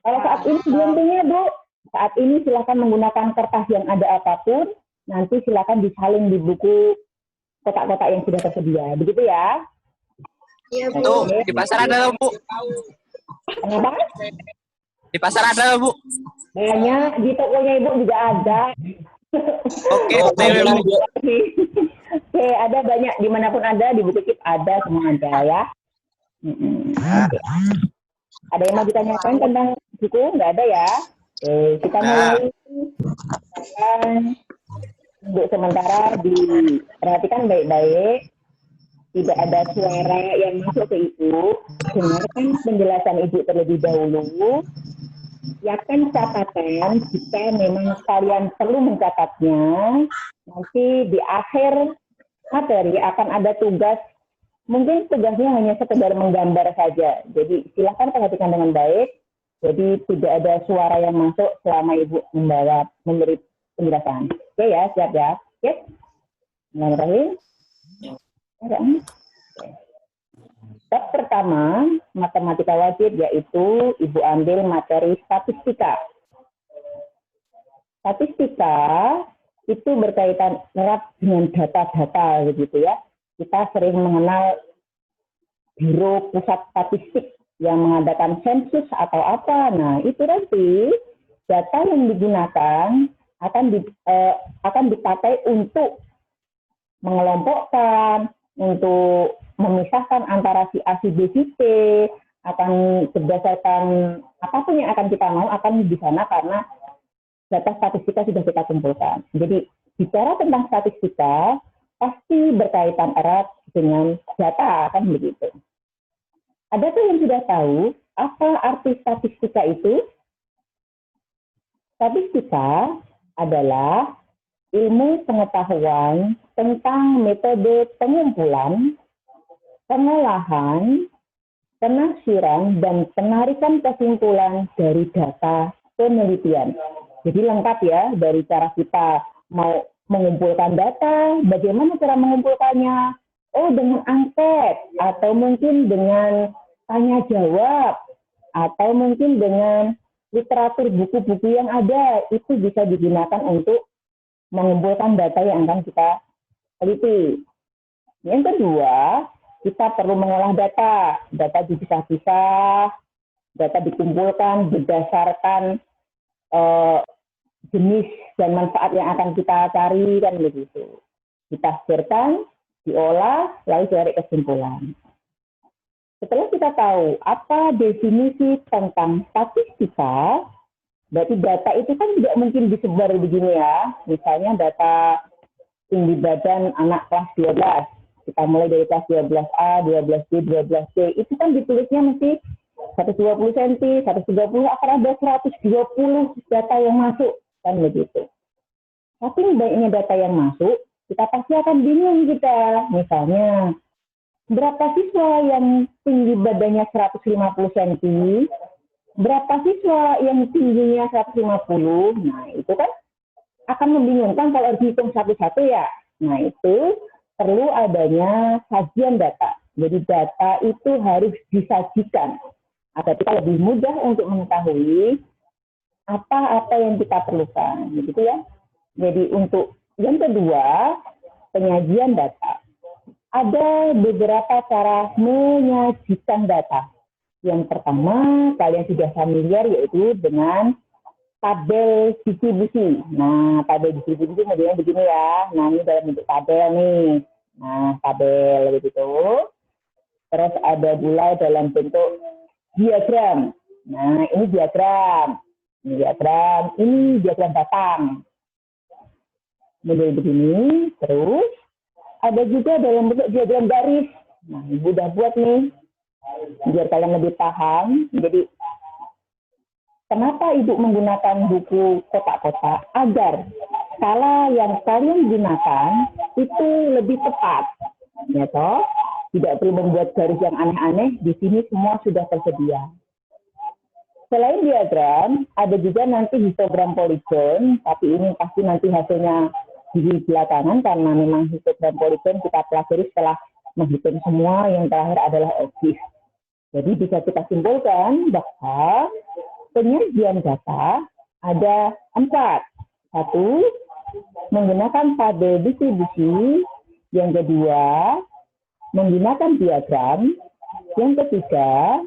Kalau saat ini belum punya, Bu. Saat ini silakan menggunakan kertas yang ada apapun. Nanti silakan disalin di buku kotak-kotak yang sudah tersedia. Begitu ya? Iya, Bu. Tuh, di pasar ada loh, Bu. Kenapa? Di pasar ada loh, Bu. Banyak, di tokonya Ibu juga ada. Oke, Bu. Oke, ada banyak. Dimanapun ada, di buku keep ada, semua ada ya. Oke. Ada yang mau ditanyakan tentang buku? Nggak ada ya? Oke, kita mulai. Untuk sementara diperhatikan baik-baik. Tidak ada suara yang masuk ke Ibu. Dengarkan penjelasan Ibu terlebih dahulu. Siapkan catatan jika memang kalian perlu mencatatnya. Nanti di akhir materi akan ada tugas. Mungkin tugasnya hanya sekedar menggambar saja. Jadi silakan perhatikan dengan baik. Jadi tidak ada suara yang masuk selama Ibu memberi penjelasan. Oke ya, siap ya. Oke. Bismillahirrahmanirrahim. Step pertama, matematika wajib, yaitu Ibu ambil materi statistika. Statistika itu berkaitan erat dengan data-data, begitu ya. Kita sering mengenal Biro Pusat Statistik yang mengadakan sensus atau apa. Nah, itu nanti data yang digunakan akan dipakai untuk mengelompokkan, untuk memisahkan antara si A, si B, si C, akan berdasarkan apapun yang akan kita mau akan di sana karena data statistika sudah kita kumpulkan. Jadi bicara tentang statistika pasti berkaitan erat dengan data, kan begitu. Adakah yang sudah tahu apa arti statistika itu? Statistika adalah ilmu pengetahuan tentang metode pengumpulan, pengolahan, penafsiran, dan penarikan kesimpulan dari data penelitian. Jadi lengkap ya, dari cara kita mau mengumpulkan data, bagaimana cara mengumpulkannya? Oh, dengan angket, atau mungkin dengan tanya jawab, atau mungkin dengan literatur buku-buku yang ada, itu bisa digunakan untuk mengumpulkan data yang akan kita teliti. Yang kedua, kita perlu mengolah data. Data dipisah-pisah, data dikumpulkan berdasarkan jenis dan manfaat yang akan kita cari, kan begitu. Ditafsirkan, diolah, lalu cari kesimpulan. Setelah kita tahu apa definisi tentang statistika, berarti data itu kan tidak mungkin disebar begini ya. Misalnya data tinggi badan anak kelas 12. Kita mulai dari kelas 12A, 12B, 12C. Itu kan ditulisnya mesti 120 cm, 130, akan ada 120 data yang masuk. Kan begitu. Tapi banyaknya data yang masuk, kita pasti akan bingung kita. Misalnya, berapa siswa yang tinggi badannya 150 cm, berapa siswa yang tingginya 150, nah itu kan akan membingungkan kalau dihitung satu-satu ya. Nah itu perlu adanya sajian data. Jadi data itu harus disajikan agar kita lebih mudah untuk mengetahui apa-apa yang kita perlukan, begitu ya. Jadi untuk yang kedua, penyajian data. Ada beberapa cara menyajikan data. Yang pertama, kalian sudah familiar yaitu dengan tabel distribusi. Nah, tabel distribusi modelnya begini ya. Nah, ini dalam bentuk tabel nih. Nah, tabel begitu. Terus ada pula dalam bentuk diagram. Nah, ini diagram. Ini diagram. Ini diagram batang. Model begini. Terus ada juga dalam bentuk diagram garis. Nah, Ibu udah buat nih. Biar kalian lebih paham. Jadi, kenapa Ibu menggunakan buku kotak-kotak? Agar skala yang kalian gunakan itu lebih tepat. Ya toh? Tidak perlu membuat garis yang aneh-aneh. Di sini semua sudah tersedia. Selain diagram, ada juga nanti histogram poligon. Tapi ini pasti nanti hasilnya di belakangan karena memang histogram poligon kita pelajari setelah menghitung semua, yang terakhir adalah EBIT. Jadi bisa kita simpulkan bahwa penyajian data ada 4. 1, menggunakan tabel distribusi. Yang kedua, menggunakan diagram. Yang ketiga,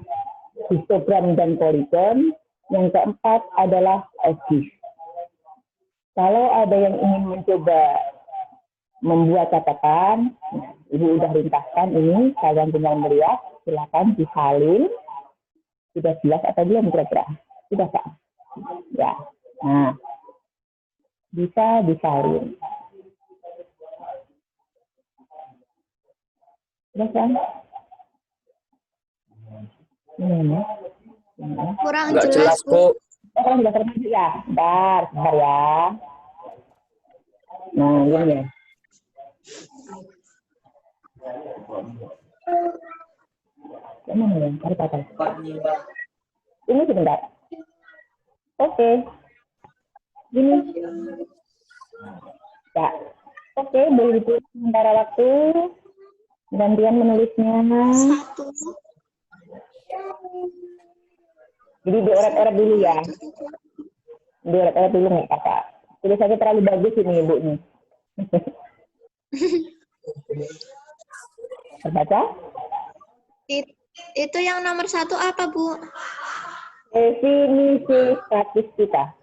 histogram dan poligon. Yang keempat adalah OGIS. Kalau ada yang ingin mencoba membuat catatan, Ibu udah ringkaskan ini, kalian tinggal melihat, silakan disalin. Sudah jelas atau belum kira-kira? Sudah, Pak? Ya. Nah, bisa disalin. Sudah kan? Ini. Kurang Nggak jelas, Bu. Kalau sudah termasuk ya, sebentar ya. Nah, ini ya. Mana ya? Cari. Ini sebentar. Oke. Ini. Ya. Oke, boleh ditulis sementara waktu. Gantian menulisnya. 1. Jadi dioret-oret dulu ya. Dioret-oret dulu nggak apa-apa. Tulisannya terlalu bagus ini Ibu nih. Terbaca? Itu yang nomor 1 apa, Bu? Definisi statistika.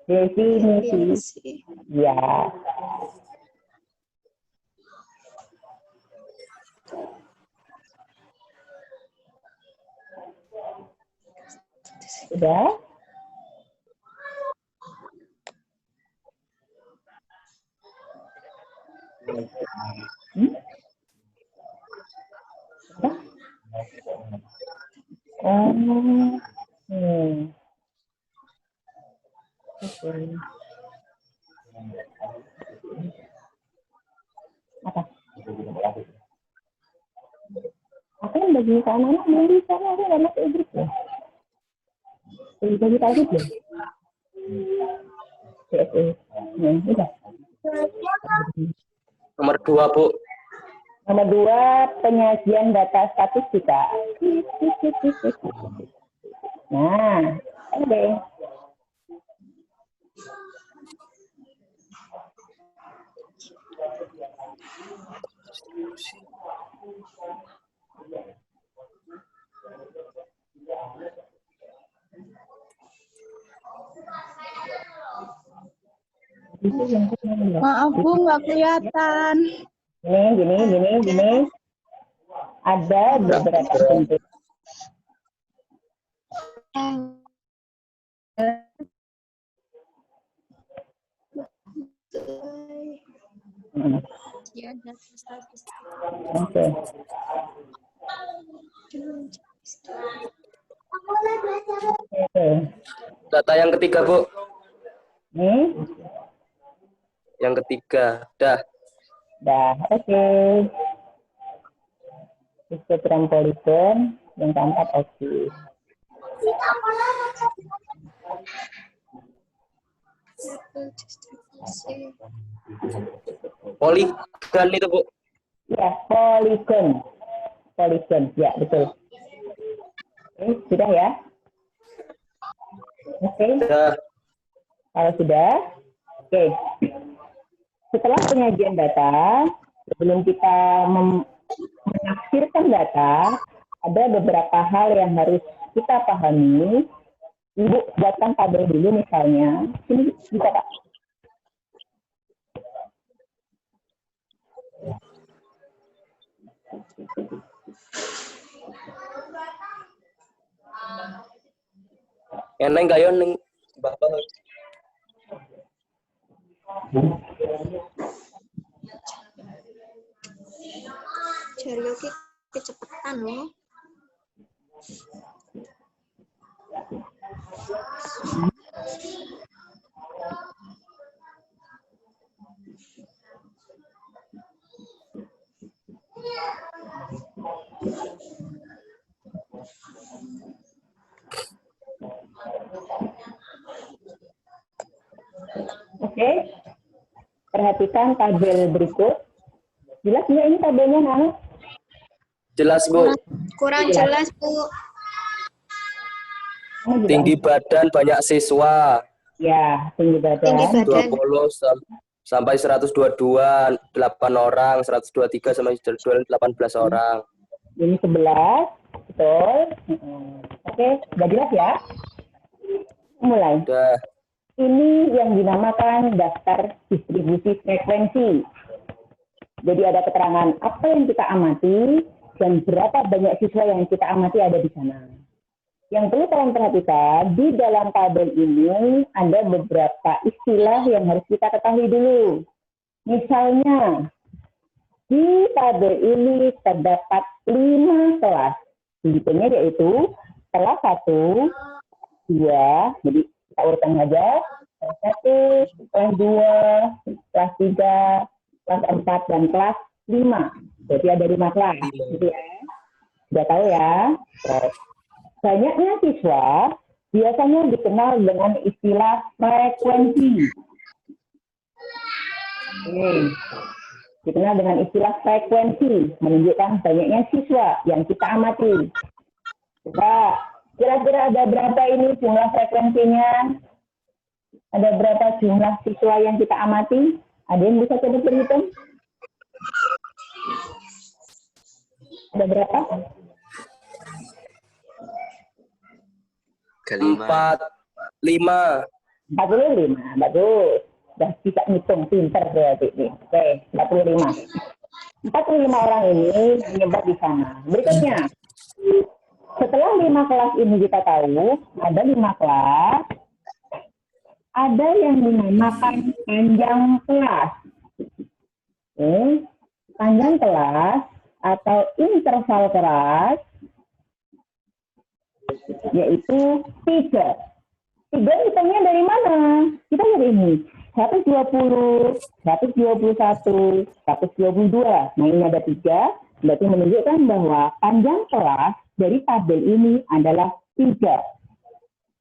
Definisi. Ya. Sudah? Apa? Aku yang bagi ke anak-anak belum bisa, aku nggak masuk Inggris ya. Bagi tadi ya. Udah. Nomor 2, Bu. Nomor 2, penyajian data statistika. Nah, oke. Maaf Bu, nggak kelihatan. Gini. Ada beberapa bentuk. Ya, data statistik. Oke. Oke. Data yang ketiga, Bu. Nih, Yang ketiga. Dah. oke. Histogram poligon, yang keempat oke. Poligon itu, Bu. Ya, poligon. Ya, betul. Oke, sudah ya? Oke, Dah. kalau sudah, oke. Setelah penyajian data, sebelum kita menafsirkan data, ada beberapa hal yang harus kita pahami. Ibu buatkan tabel dulu misalnya. Sini bisa Pak. Eneng kayo ning Bapak. Jari oke kecepatan loh. Oke, perhatikan tabel berikut. Jelas nggak ini tabelnya, Nana? Jelas, Bu. Kurang jelas, Bu. Tinggi badan banyak siswa. Ya, tinggi badan. Tinggi badan. 20 sampai 122, 8 orang, 123 sampai 18 orang. Ini 11, betul. Oke, sudah jelas ya? Mulai. Udah. Ini yang dinamakan daftar distribusi frekuensi. Jadi ada keterangan apa yang kita amati dan berapa banyak siswa yang kita amati ada di sana. Yang perlu kalian perhatikan, di dalam tabel ini ada beberapa istilah yang harus kita ketahui dulu. Misalnya, di tabel ini terdapat 5 kelas. Tipenya yaitu kelas 1, 2, jadi kita urutkan saja. Kelas 1, kelas 2, kelas 3, kelas 4, dan kelas 5. Jadi ada 5 kelas. Gitu ya. Sudah tahu ya? Banyaknya siswa biasanya dikenal dengan istilah frekuensi. Dikenal dengan istilah frekuensi, menunjukkan banyaknya siswa yang kita amati. Coba, kira-kira ada berapa ini jumlah frekuensinya? Ada berapa jumlah siswa yang kita amati? Ada yang bisa coba berhitung? Ada berapa? 4, 5. 45, bagus. Sudah bisa ngitung, pinter berarti nih. Oke, 45. 45 orang ini menyebar di sana. Berikutnya, setelah 5 kelas ini kita tahu, ada 5 kelas, ada yang dinamakan panjang kelas. Oke. Panjang kelas atau interval kelas, yaitu 3. 3 hitungnya dari mana? Kita lihat ini. 120, 121, 122. Nah, ini ada 3. Berarti menunjukkan bahwa panjang kelas dari tabel ini adalah 3.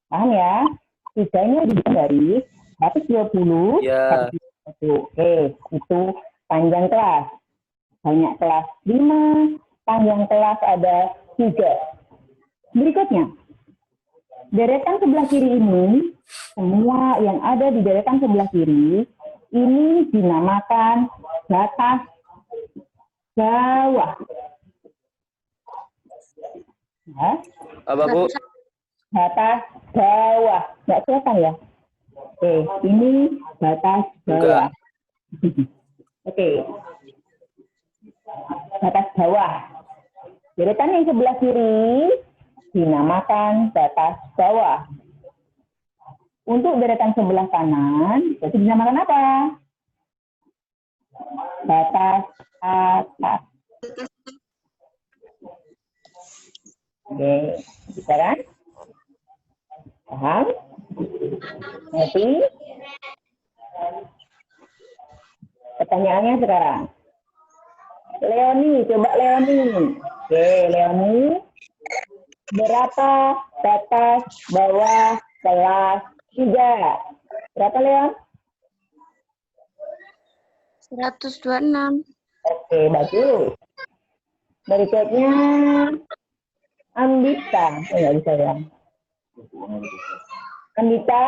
Paham ya? 3-nya dihitung dari 120, Ya. 121. Oke, itu panjang kelas. Banyak kelas 5, panjang kelas ada 3. Berikutnya, deretan sebelah kiri ini, semua yang ada di deretan sebelah kiri, ini dinamakan batas bawah. Ya. Apa, Bu? Batas bawah. Nggak kelihatan ya? Oke, ini batas bawah. Oke. Batas bawah. Deretan yang sebelah kiri dinamakan batas bawah. Untuk deretan sebelah kanan, itu dinamakan apa? Batas atas. Oke, bisa kan? Paham? Ngerti? Pertanyaannya sekarang. Leoni, coba Leoni. Oke, Leoni. Berapa batas bawah kelas 3? Berapa, Leon? 126. Oke, bagus. Berikutnya, Ambita. Nggak bisa ya. Ambita,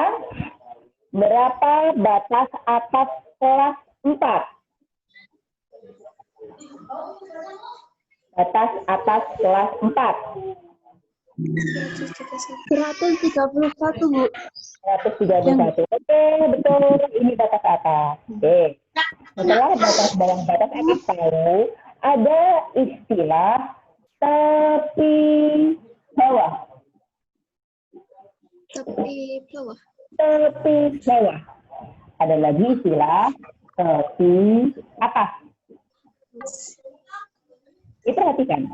berapa batas atas kelas 4? Batas atas kelas 4. 131, Bu. 131. Oke, betul. Ini batas atas. Oke. Setelah batas bawah, batas atas tahu, ada istilah tepi bawah. Tepi bawah. Tepi bawah. Ada lagi istilah tepi atas. Diperhatikan.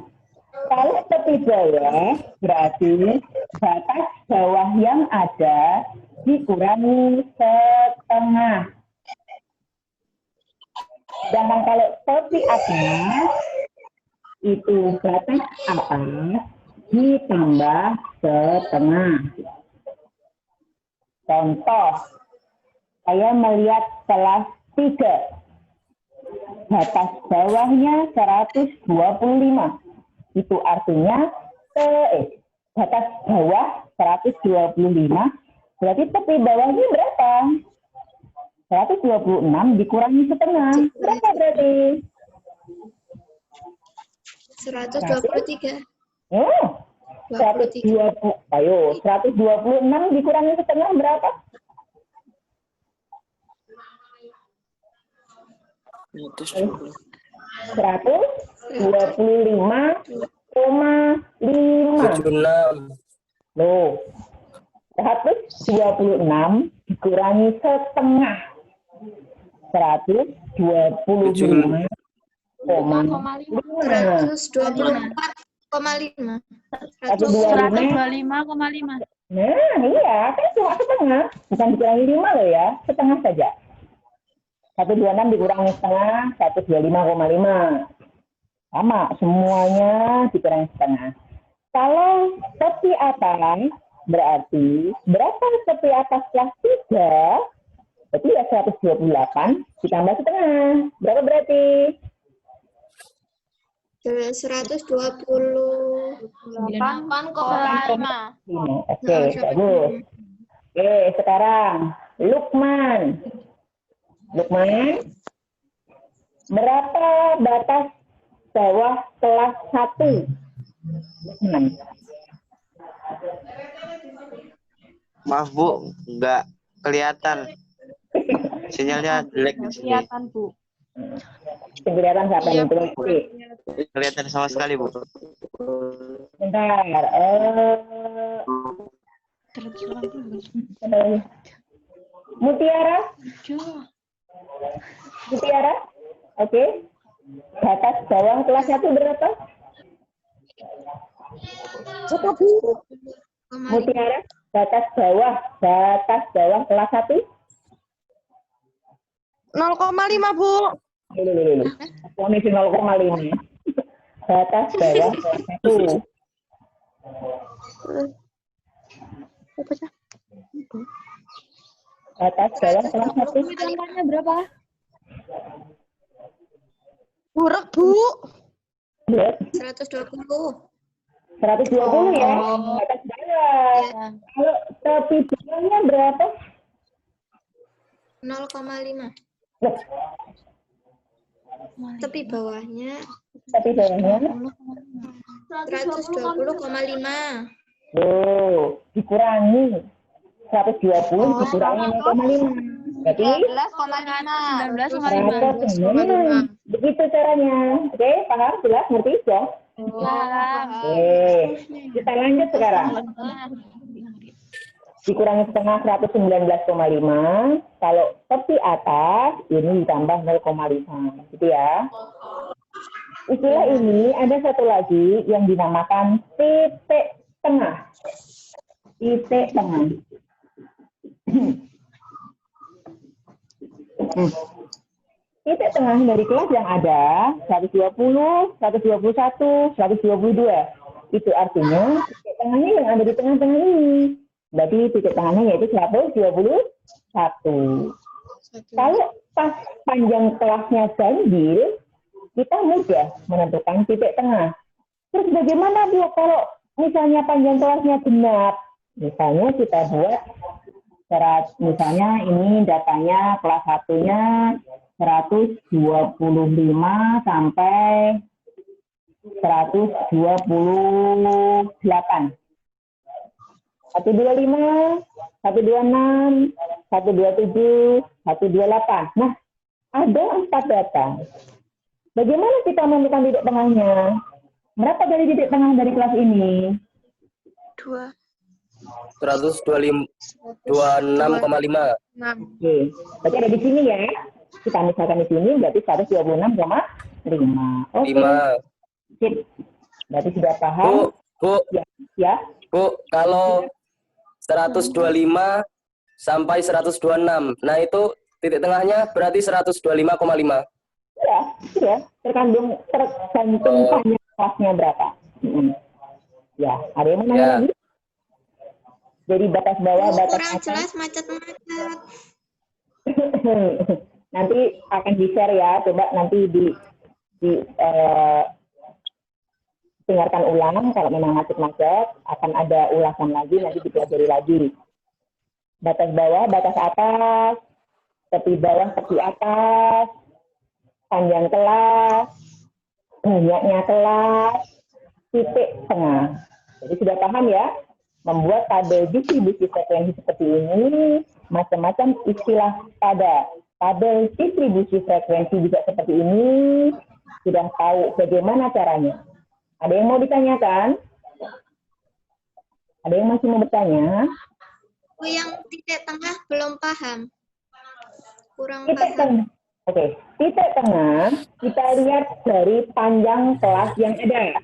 Kalau tepi bawah berarti batas bawah yang ada dikurangi setengah. Sedangkan kalau tepi atas itu batas atas ditambah setengah. Contoh, saya melihat kelas 3. Batas bawahnya 125. Itu artinya batas bawah 125. Berarti tepi bawahnya berapa? 126 dikurangi setengah. Berapa berarti? 123. Oh, 120. Ayo, 126 dikurangi setengah berapa? 125,5. 76. Loh, 126 dikurangi setengah. 125,5. 124,5. 125,5. Nah, iya, kan cuma setengah. Bukan dikurangi 5 loh ya, setengah saja. 126 dikurangi setengah, 125,5. Sama, semuanya dikurangi setengah. Kalau tepi atas, berarti berapa tepi atas kelas 3? Berarti ya 128 ditambah setengah. Berapa berarti? 128,5. Oke, bagus. Oke, sekarang Lukman. Lukman, berapa batas bawah kelas 1? Lukman. Maaf Bu, nggak kelihatan. Sinyalnya jelek di sini. Kelihatan, Bu. Kelihatan siapa Iya, yang tulis? Kelihatan sama sekali Bu. Bentar. Mutiara? Mutiara? Oke. Batas bawah kelas 1 berapa? Mutiara? Batas bawah kelas 1? 0,5, Bu. Komisi 0,5. Batas bawah kelas 1. Batas bawah kelas 1. Angkanya berapa? Burak, Bu. 120. 120 ya. Batas bawah. Kalau tepi bawahnya berapa? 0,5. Loh, Tepi bawahnya tepi bawahnya 120,5. loh, dikurangi 120 dikurangi 0,5. Berarti 19,5. begitu caranya. Oke, paham? Jelas? Ngerti? Ya? Oke, kita lanjut sekarang. Dikurangi setengah 119,5. Kalau tepi atas ini ditambah 0,5, gitu ya. Istilah ini ada satu lagi yang dinamakan titik tengah. Titik tengah. Titik tengah dari kelas yang ada 120, 121, 122. Itu artinya titik tengahnya yang ada di tengah-tengah ini. Berarti titik tengahnya yaitu 121. Kalau pas panjang kelasnya ganjil, kita mudah menentukan titik tengah. Terus bagaimana Bu kalau misalnya panjang kelasnya genap? Misalnya kita buat misalnya ini datanya kelas 1-nya 125 sampai 128. 125, 126, 127, 128. Nah, ada 4 data. Bagaimana kita menentukan titik tengahnya? Berapa dari titik tengah dari kelas ini? 2. 126,5. Oke, berarti ada di sini ya. Kita misalkan di sini berarti 126,5. Oke. 5. Sip. Berarti sudah paham? Bu, Ya. Bu, kalau 125 sampai 126. Nah, itu titik tengahnya berarti 125,5. Ya, tergantung panjang kelasnya berapa. Ya, ada yang mau nanya lagi? Jadi batas bawah, batas Kurang atas. jelas, macet-macet. Nanti akan di-share ya, coba nanti dengarkan ulang, kalau memang masih macet, akan ada ulasan lagi, nanti dipelajari lagi. Batas bawah, batas atas, tepi bawah, tepi atas, panjang kelas, banyaknya kelas, titik tengah. Jadi sudah paham ya? Membuat tabel distribusi frekuensi seperti ini, macam-macam istilah pada tabel distribusi frekuensi juga seperti ini, sudah tahu bagaimana caranya. Ada yang mau ditanyakan? Ada yang masih mau bertanya? Yang titik tengah belum paham. Kurang Titik paham. tengah. Oke, titik tengah kita lihat dari panjang kelas yang ada.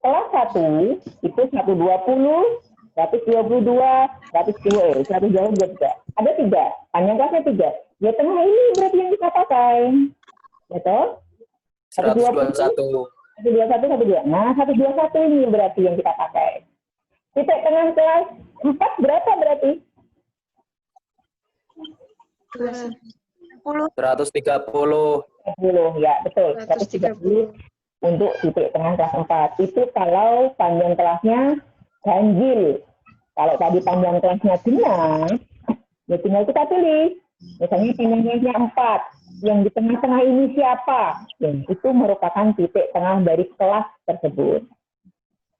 Kelas 1 itu 120, 122, 110, 123. Ada 3, panjang kelasnya 3. Ya tengah ini berarti yang kita pakai. Betul? 121. 121, 122. Nah, 121 ini berarti yang kita pakai. Titik tengah kelas 4 berapa berarti? 130. 10, ya betul. 130 untuk titik tengah kelas 4. Itu kalau panjang kelasnya ganjil. Kalau tadi panjang kelasnya genap, ya tinggal kita pilih. Misalnya panjang kelasnya 4. Yang di tengah-tengah ini siapa? Ya, itu merupakan titik tengah dari kelas tersebut.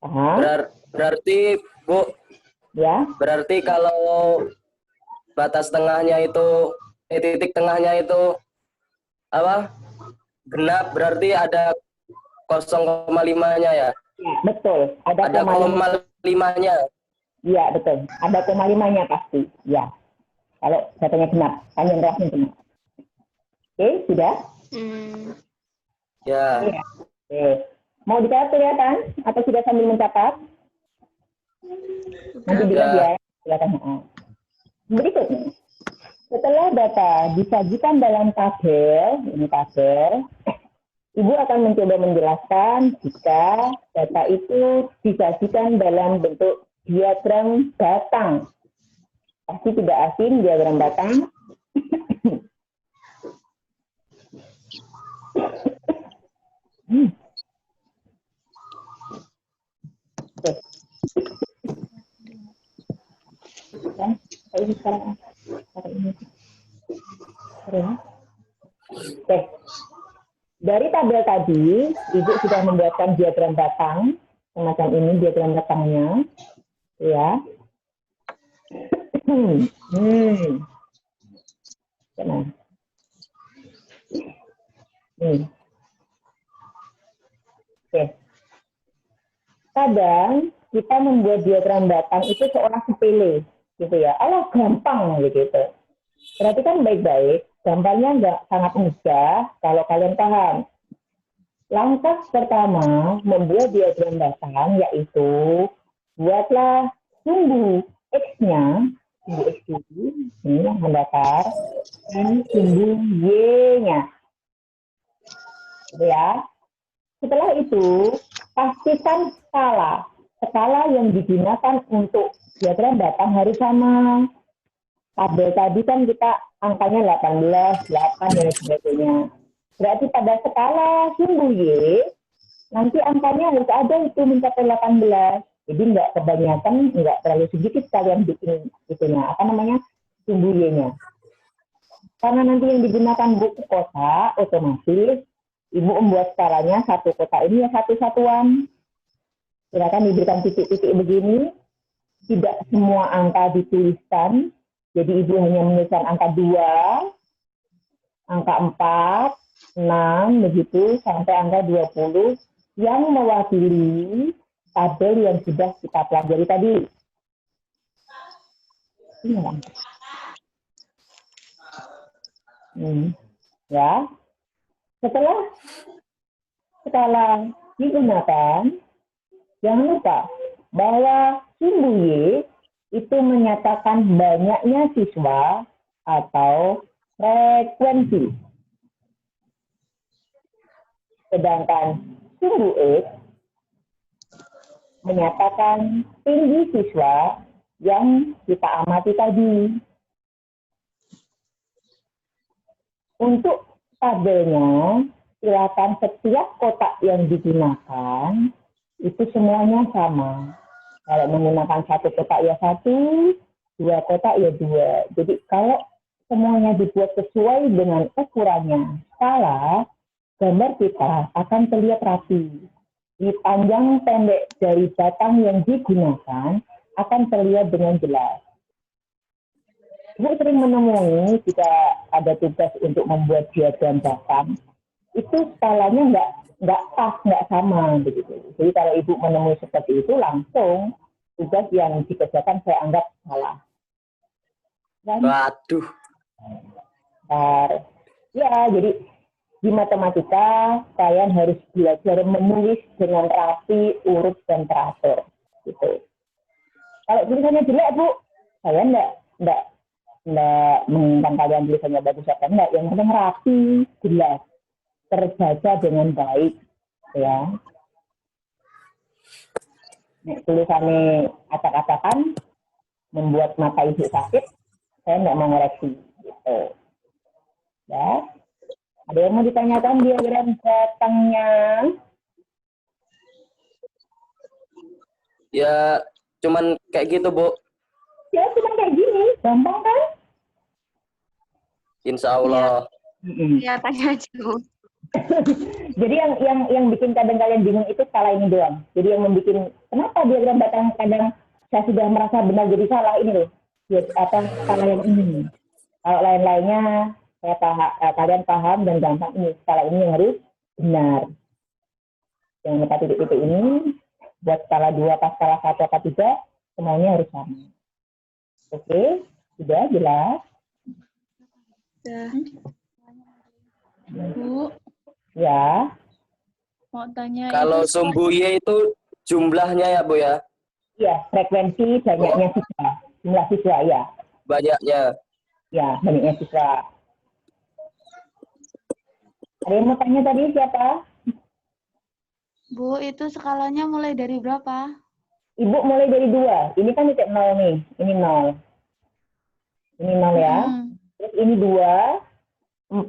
Paham? Berarti, Bu, Ya. berarti kalau batas tengahnya itu, titik tengahnya itu apa? Genap, berarti ada 0,5-nya ya? Ya, betul. Ada 0,5-nya. Iya, betul. Ada 0,5-nya pasti. Ya. Kalau katanya genap, panjang kelasnya genap. Oke, sudah? Ya. Iya. Oke. Mau dicatat kelihatan atau sudah sambil mencatat? Nanti dilihat ya. Silakan. Berikutnya, setelah data disajikan dalam tabel, ini tabel, Ibu akan mencoba menjelaskan jika data itu disajikan dalam bentuk diagram batang. Pasti tidak asing diagram batang. Oke. Dari tabel tadi, Ibu sudah membuatkan diagram batang, semacam ini diagram batangnya, ya. Oke. Kadang kita membuat diagram batang itu seolah sepele, gitu ya. Allah gampang begitu. Perhatikan baik-baik. Gambarnya nggak sangat mudah kalau kalian paham. Langkah pertama membuat diagram batang yaitu buatlah sumbu X-nya, sumbu X ini yang mendatar, dan sumbu Y-nya. Ya. Setelah itu, pastikan skala yang digunakan untuk diagram batang harus sama. Tabel tadi kan kita angkanya 18, 8, dan sebagainya. Berarti pada skala sumbu Y, nanti angkanya harus ada itu mencapai 18. Jadi nggak kebanyakan, nggak terlalu sedikit kalian bikin itunya, apa namanya, sumbu Y-nya. Karena nanti yang digunakan buku kotak, otomatis Ibu membuat skalanya satu kotak ini ya satu satuan. Silakan diberikan titik-titik begini. Tidak semua angka dituliskan. Jadi Ibu hanya menuliskan angka 2, angka 4, 6, begitu, sampai angka 20, yang mewakili tabel yang sudah kita pelajari tadi. Ya. Setelah skala digunakan, jangan lupa bahwa sumbu Y itu menyatakan banyaknya siswa atau frekuensi. Sedangkan sumbu X menyatakan tinggi siswa yang kita amati tadi. Untuk tabelnya, silakan setiap kotak yang digunakan itu semuanya sama. Kalau menggunakan satu kotak ya satu, dua kotak ya dua. Jadi kalau semuanya dibuat sesuai dengan ukurannya skala, gambar kita akan terlihat rapi. Di panjang pendek dari batang yang digunakan akan terlihat dengan jelas. Ibu sering menemui jika ada tugas untuk membuat diagram batang, itu skalanya nggak pas, nggak sama begitu. Jadi kalau ibu menemui seperti itu, langsung tugas yang dikerjakan saya anggap salah. Dan, Waduh. ya, jadi di matematika kalian harus belajar menulis dengan rapi, urut dan teratur. Gitu. Kalau tulisannya jelek bu, saya nggak menginginkan kalian tulisannya bagus atau enggak. Yang penting rapi, jelas, terbaca dengan baik, ya. Nek tulisannya acak-acakan, membuat mata ibu sakit, saya nggak mau ngoreksi, gitu. Ya. Ada yang mau ditanyakan diagram batangnya? Ya, cuman kayak gitu, Bu. Ya, cuma kayak gini, gampang kan? Insya Allah. Ya, tanya aja, Bu. Jadi yang bikin kadang kalian bingung itu skala ini doang. Jadi yang membuat kenapa diagram batang kadang saya sudah merasa benar jadi salah ini loh. Ya, apa skala yang ini. Kalau lain-lainnya kalian paham dan gampang, ini skala ini yang harus benar. Yang lupa titik-titik ini buat skala 2 apa skala 1 apa 3 semuanya harus sama. Oke, sudah jelas? Udah. Bu, Ya. mau tanya Kalau itu sumbu Y itu jumlahnya ya, Bu ya? Iya, frekuensi banyaknya siswa. Jumlah siswa ya. Banyaknya. Ya, banyaknya siswa. Ada yang mau tanya tadi siapa? Bu, itu skalanya mulai dari berapa? Ibu mulai dari 2. Ini kan titik 0 nih. Ini 0. Ini 0 ya. Terus ini 2, 4,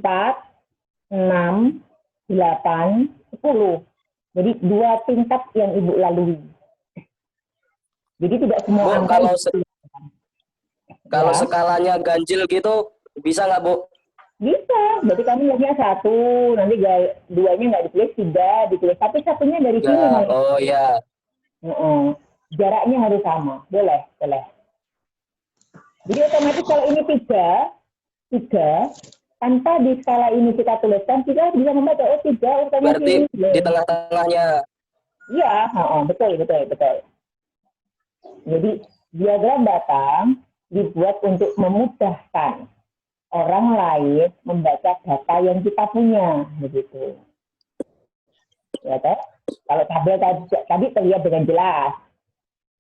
6, 8, 10. Jadi 2 tingkat yang ibu lalui. Jadi tidak semua Bu, angka kalau ya. skalanya ganjil gitu, bisa nggak, Bu? Bisa. Berarti kamu lihatnya 1, nanti 2-nya nggak ditulis, 3 ditulis. Tapi satunya dari sini Ya, malah. oh ya. Jaraknya harus sama. Boleh, boleh. Jadi otomatis kalau ini 3, tanpa di skala ini kita tuliskan, kita bisa membaca, oh 3 urutannya Berarti sini. di tengah-tengahnya. Iya, betul. Jadi diagram batang dibuat untuk memudahkan orang lain membaca data yang kita punya, begitu. Ya toh? Kalau tabel tadi terlihat dengan jelas.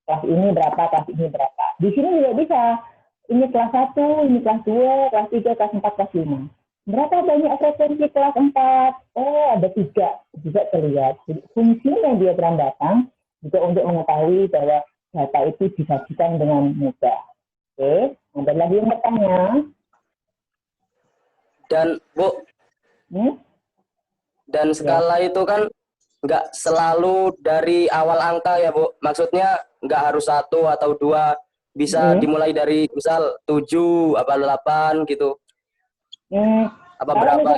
Kelas ini berapa, kelas ini berapa. Di sini juga bisa. Ini kelas 1, ini kelas 2, kelas 3, kelas 4, kelas 5. Berapa banyak frekuensi kelas 4? Oh, ada 3. Juga terlihat. Jadi fungsinya diagram batang juga untuk mengetahui bahwa data itu disajikan dengan mudah. Oke, ada lagi yang bertanya? Dan, Bu, dan skala itu kan nggak selalu dari awal angka ya, Bu. Maksudnya nggak harus 1 atau 2. Bisa dimulai dari misal 7, apa 8 gitu. Apa berapa?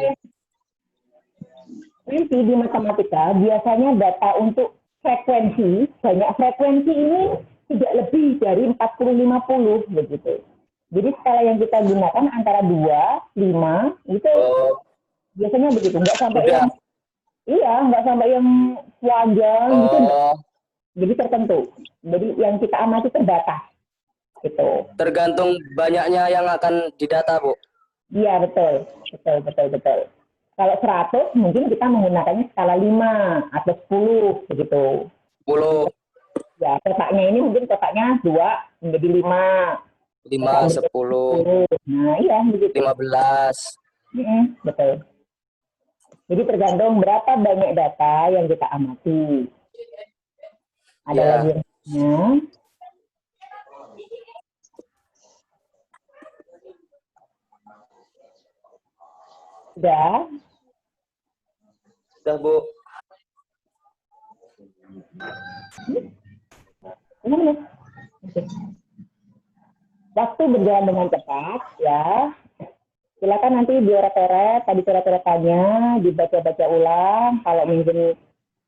Nanti di matematika biasanya data untuk frekuensi, banyak frekuensi ini tidak lebih dari 40-50 begitu. Jadi skala yang kita gunakan antara 2, 5 itu biasanya begitu, nggak sampai yang nggak sampai yang panjang gitu. Jadi tertentu. Jadi yang kita amati terbatas. Gitu. Tergantung banyaknya yang akan didata, Bu. Iya, betul. Kalau 100 mungkin kita menggunakannya skala 5 atau 10 begitu. 10. Ya, kotaknya ini mungkin kotaknya 2 menjadi 5. 5, 10. Nah, iya begitu. 15. Betul. Jadi tergantung berapa banyak data yang kita amati. Ada lagi yang Sudah? Sudah, Bu. waktu berjalan dengan cepat, ya. Silakan nanti dioret-oret, tadi coret-coretannya, dibaca-baca ulang. Kalau mungkin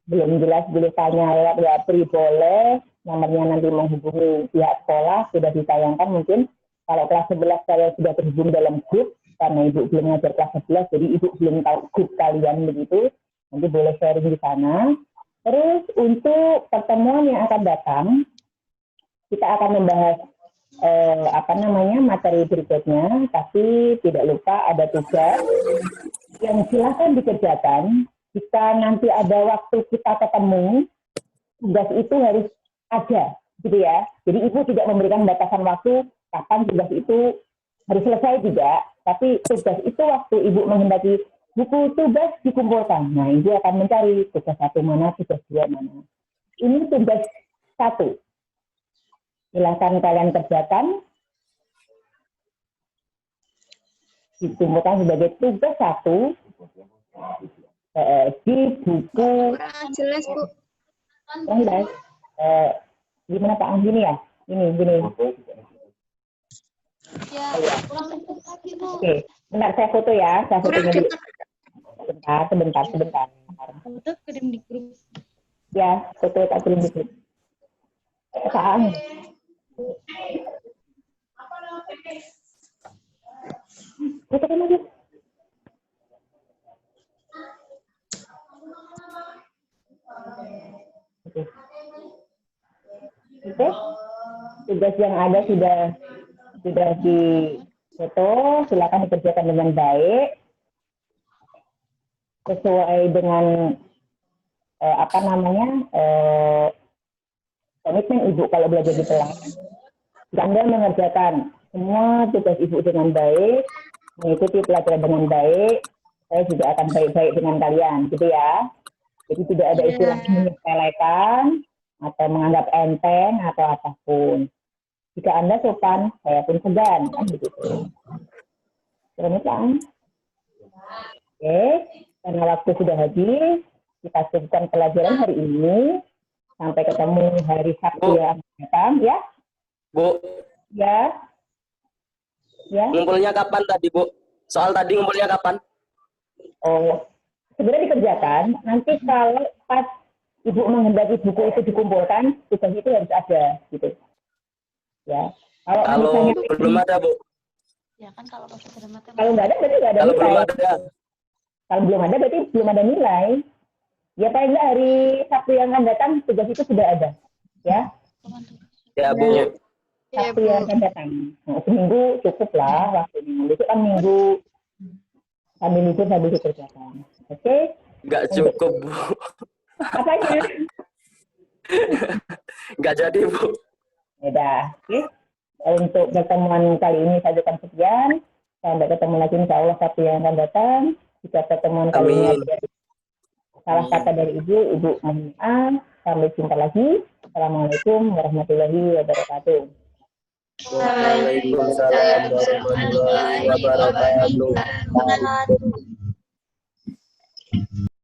belum jelas, boleh tanya lewat WhatsApp, boleh. Nomornya nanti menghubungi pihak sekolah, sudah ditayangkan mungkin. Kalau kelas 11 saya sudah terhubung dalam grup, karena Ibu belum ngajar kelas 11, jadi Ibu belum tahu grup kalian begitu. Nanti boleh sharing di sana. Terus untuk pertemuan yang akan datang, kita akan membahas materi berikutnya, tapi tidak lupa ada tugas yang silakan dikerjakan. Jika nanti ada waktu kita ketemu, tugas itu harus ada, gitu ya. Jadi Ibu tidak memberikan batasan waktu kapan tugas itu harus selesai tidak, tapi tugas itu waktu Ibu menghendaki buku tugas dikumpulkan. Nah, Ibu akan mencari tugas 1 mana, tugas 2 mana. Ini tugas 1. Silakan kalian kerjakan. Dikumpulkan sebagai tugas 1 di buku. Kurang jelas, Bu. Jelas. Gimana Pak Anggi ya? Gini. Ya, kurang dekat lagi, Bu. Oke, bentar saya foto ya. Saya Kurang fotonya dulu. dekat. Sebentar. Foto kirim di grup. Ya, foto tak kirim dulu. Saan. Fotokan lagi. Oke. Tugas yang ada sudah di foto, silakan dikerjakan dengan baik sesuai dengan komitmen Ibu kalau belajar di kelas. Jika Anda mengerjakan semua tugas Ibu dengan baik, mengikuti pelajaran dengan baik, saya juga akan baik-baik dengan kalian, gitu ya. Jadi tidak ada istilah menyepelekan atau menganggap enteng atau apapun. Jika Anda sopan, saya pun segan, kan begitu. Demikian. Oke, karena waktu sudah habis, kita cukupkan pelajaran hari ini. Sampai ketemu hari Sabtu yang akan datang, ya? Bu, Ya. ngumpulnya kapan tadi, Bu? Soal tadi ngumpulnya kapan? Oh, segera dikerjakan. Nanti kalau pas Ibu menghendaki buku itu dikumpulkan, tugas itu harus ada, gitu. Ya. Kalau misalnya belum ada, Bu. Ya kan kalau pas ada materi. Kalau nggak ada berarti nggak ada Kalau nilai. belum ada. Kalau belum ada berarti belum ada nilai. Ya paling nggak hari Sabtu yang akan datang tugas itu sudah ada. Ya. Ya, Bu. Iya, Sabtu Bu. yang akan datang. Nah, seminggu cukup lah waktunya. Besok kan minggu sambil libur sambil dikerjakan. Oke? Nggak cukup, Bu. Apanya? Nggak jadi, Bu. Ya, oke. Untuk pertemuan kali ini saya ucapkan sekian. Sampai ketemu lagi insya Allah Sabtu yang akan datang. Jika pertemuan kali ini Amin. ada salah kata dari Ibu mohon maaf. Sampai jumpa lagi. Assalamualaikum warahmatullahi wabarakatuh. Waalaikumsalam warahmatullahi wabarakatuh.